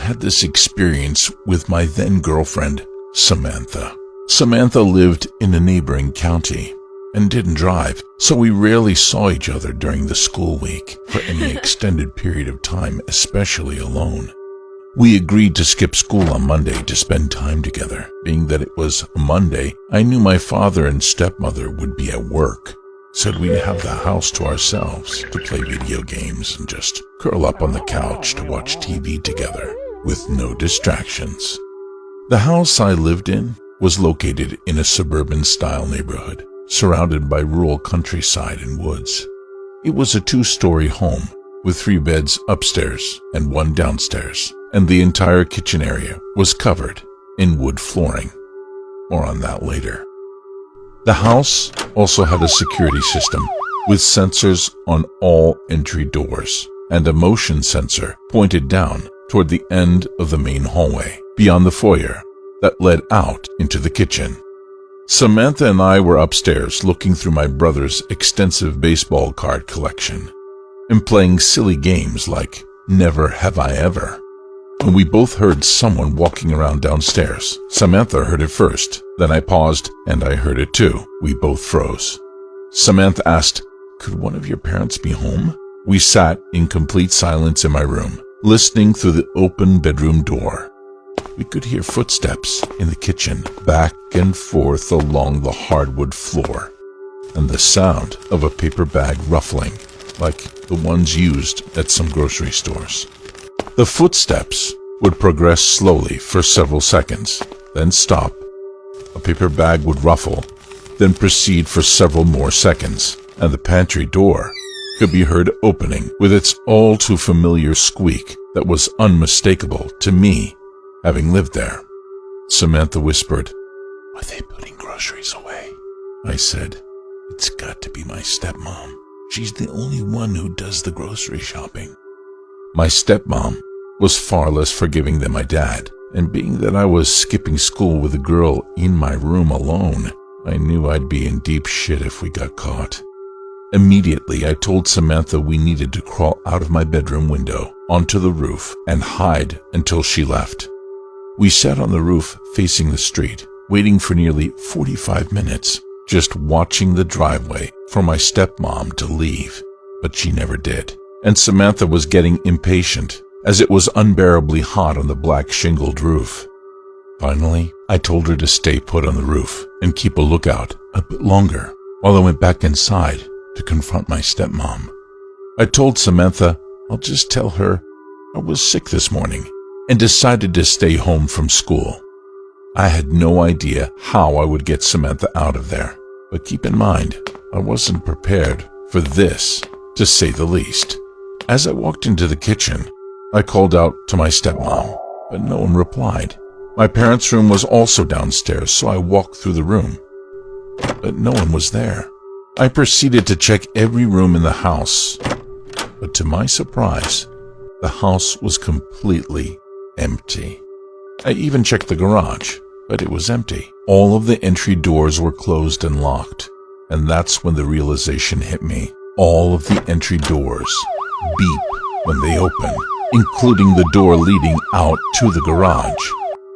had this experience with my then girlfriend, Samantha. Samantha lived in a neighboring county and didn't drive, so we rarely saw each other during the school week for any extended period of time, especially alone. We agreed to skip school on Monday to spend time together. Being that it was a Monday, I knew my father and stepmother would be at work, so we'd have the house to ourselves to play video games and just curl up on the couch to watch TV together with no distractions. The house I lived in was located in a suburban-style neighborhood, surrounded by rural countryside and woods. It was a 2-story home with 3 beds upstairs and 1 downstairs, and the entire kitchen area was covered in wood flooring. More on that later. The house also had a security system with sensors on all entry doors and a motion sensor pointed down toward the end of the main hallway beyond the foyer that led out into the kitchen. Samantha and I were upstairs looking through my brother's extensive baseball card collection and playing silly games like Never Have I Ever, when we both heard someone walking around downstairs. Samantha heard it first, then I paused and I heard it too. We both froze. Samantha asked, "Could one of your parents be home?" We sat in complete silence in my room, listening through the open bedroom door. We could hear footsteps in the kitchen, back and forth along the hardwood floor, and the sound of a paper bag ruffling, like the ones used at some grocery stores. The footsteps would progress slowly for several seconds, then stop. A paper bag would ruffle, then proceed for several more seconds, and the pantry door could be heard opening with its all-too-familiar squeak that was unmistakable to me, having lived there. Samantha whispered, "Are they putting groceries away?" I said, "It's got to be my stepmom. She's the only one who does the grocery shopping." My stepmom was far less forgiving than my dad, and being that I was skipping school with a girl in my room alone, I knew I'd be in deep shit if we got caught. Immediately, I told Samantha we needed to crawl out of my bedroom window onto the roof and hide until she left. We sat on the roof facing the street, waiting for nearly 45 minutes, just watching the driveway for my stepmom to leave, but she never did. And Samantha was getting impatient, as it was unbearably hot on the black shingled roof. Finally, I told her to stay put on the roof and keep a lookout a bit longer while I went back inside to confront my stepmom. I told Samantha I'll just tell her I was sick this morning and decided to stay home from school. I had no idea how I would get Samantha out of there, but keep in mind, I wasn't prepared for this, to say the least. As I walked into the kitchen, I called out to my stepmom, but no one replied. My parents' room was also downstairs, so I walked through the room, but no one was there. I proceeded to check every room in the house, but to my surprise, the house was completely empty. I even checked the garage, but it was empty. All of the entry doors were closed and locked, and that's when the realization hit me. All of the entry doors beep when they open, including the door leading out to the garage.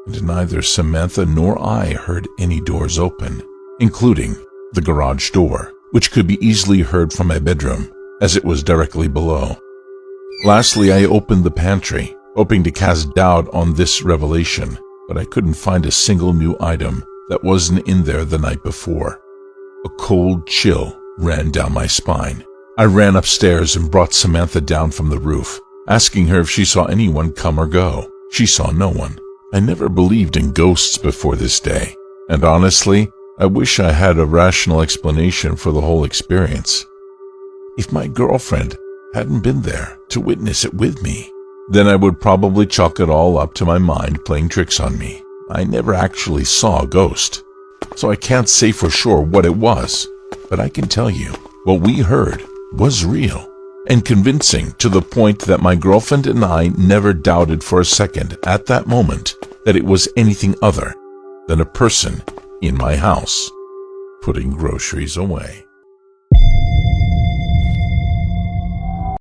And neither Samantha nor I heard any doors open, including the garage door, which could be easily heard from my bedroom, as it was directly below. Lastly, I opened the pantry, hoping to cast doubt on this revelation, but I couldn't find a single new item that wasn't in there the night before. A cold chill ran down my spine. I ran upstairs and brought Samantha down from the roof, asking her if she saw anyone come or go. She saw no one. I never believed in ghosts before this day, and honestly, I wish I had a rational explanation for the whole experience. If my girlfriend hadn't been there to witness it with me, then I would probably chalk it all up to my mind playing tricks on me. I never actually saw a ghost, so I can't say for sure what it was, but I can tell you what we heard was real and convincing, to the point that my girlfriend and I never doubted for a second at that moment that it was anything other than a person in my house putting groceries away.